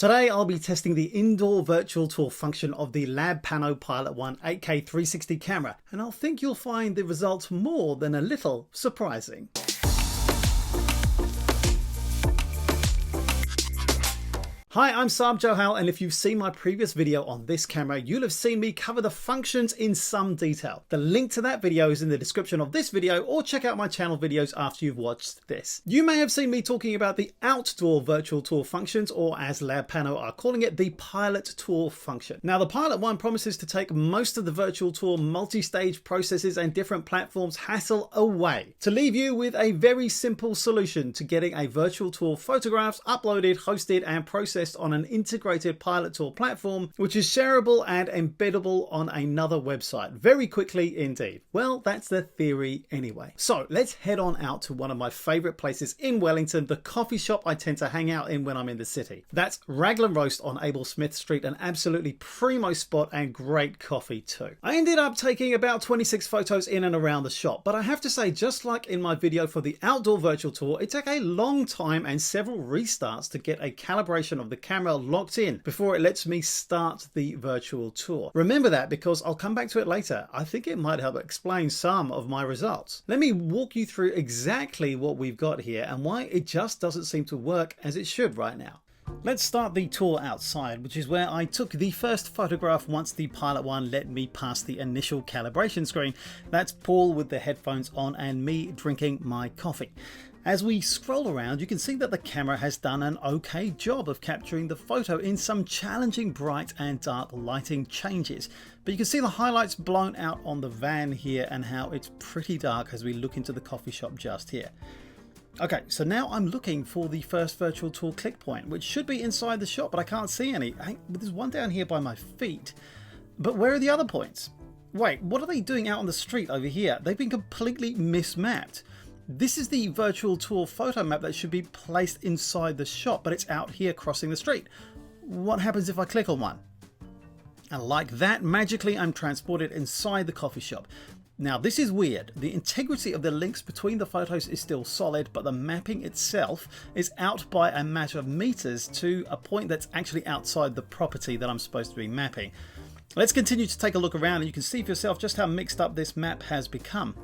Today I'll be testing the indoor virtual tour function of the Labpano Pilot One 8K 360 camera, and I'll think you'll find the results more than a little surprising. Hi, I'm Saab Johal, and if you've seen my previous video on this camera, you'll have seen me cover the functions in some detail. The link to that video is in the description of this video, or check out my channel videos after you've watched this. You may have seen me talking about the outdoor virtual tour functions, or as Labpano are calling it, the Pilot Tour function. Now, the Pilot One promises to take most of the virtual tour multi-stage processes and different platforms hassle away, to leave you with a very simple solution to getting a virtual tour photographs uploaded, hosted, and processed on an integrated Pilot Tour platform, which is shareable and embeddable on another website very quickly indeed. Well, that's the theory anyway. So let's head on out to one of my favorite places in Wellington, the coffee shop I tend to hang out in when I'm in the city. That's Raglan Roast on Abel Smith Street, an absolutely primo spot and great coffee too. I ended up taking about 26 photos in and around the shop, but I have to say, just like in my video for the outdoor virtual tour, it took a long time and several restarts to get a calibration of the camera locked in before it lets me start the virtual tour. Remember that, because I'll come back to it later. I think it might help explain some of my results. Let me walk you through exactly what we've got here and why it just doesn't seem to work as it should right now. Let's start the tour outside, which is where I took the first photograph once the Pilot One let me pass the initial calibration screen. That's Paul with the headphones on and me drinking my coffee. As we scroll around, you can see that the camera has done an okay job of capturing the photo in some challenging bright and dark lighting changes. But you can see the highlights blown out on the van here and how it's pretty dark as we look into the coffee shop just here. Okay, so now I'm looking for the first virtual tour click point, which should be inside the shop, but I can't see any. There's one down here by my feet. But where are the other points? Wait, what are they doing out on the street over here? They've been completely mismapped. This is the virtual tour photo map that should be placed inside the shop, but it's out here crossing the street. What happens if I click on one? And like that, magically I'm transported inside the coffee shop. Now this is weird. The integrity of the links between the photos is still solid, but the mapping itself is out by a matter of meters to a point that's actually outside the property that I'm supposed to be mapping. Let's continue to take a look around and you can see for yourself just how mixed up this map has become.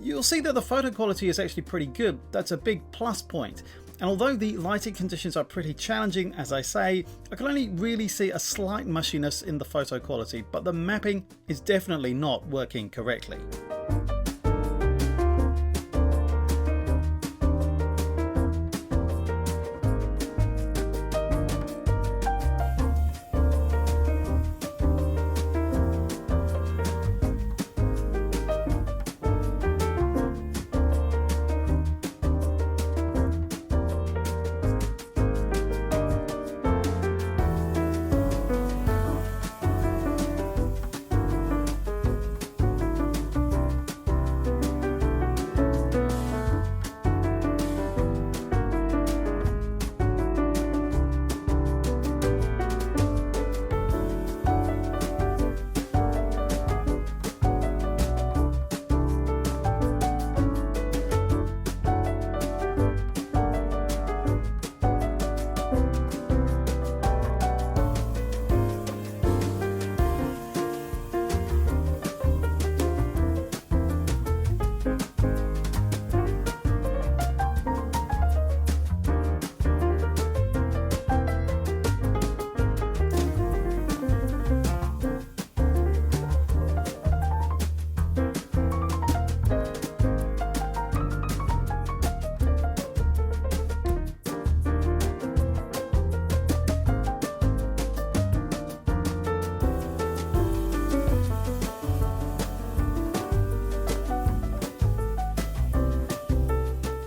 You'll see that the photo quality is actually pretty good. That's a big plus point. And although the lighting conditions are pretty challenging, as I say, I can only really see a slight mushiness in the photo quality, but the mapping is definitely not working correctly.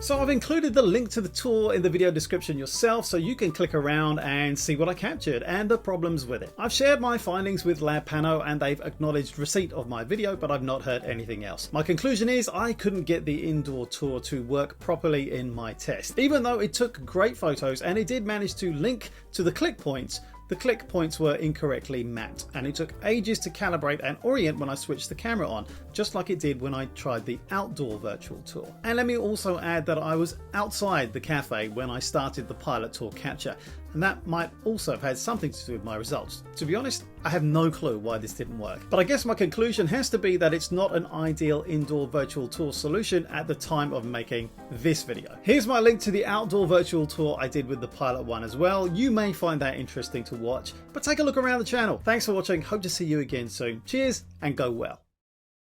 So I've included the link to the tour in the video description yourself, so you can click around and see what I captured and the problems with it. I've shared my findings with Labpano and they've acknowledged receipt of my video, but I've not heard anything else. My conclusion is I couldn't get the indoor tour to work properly in my test. Even though it took great photos and it did manage to link to the click points, the click points were incorrectly mapped, and it took ages to calibrate and orient when I switched the camera on, just like it did when I tried the outdoor virtual tour. And let me also add that I was outside the cafe when I started the pilot tour capture, and that might also have had something to do with my results. To be honest, I have no clue why this didn't work. But I guess my conclusion has to be that it's not an ideal indoor virtual tour solution at the time of making this video. Here's my link to the outdoor virtual tour I did with the Pilot one as well. You may find that interesting to watch, but take a look around the channel. Thanks for watching, hope to see you again soon. Cheers and go well.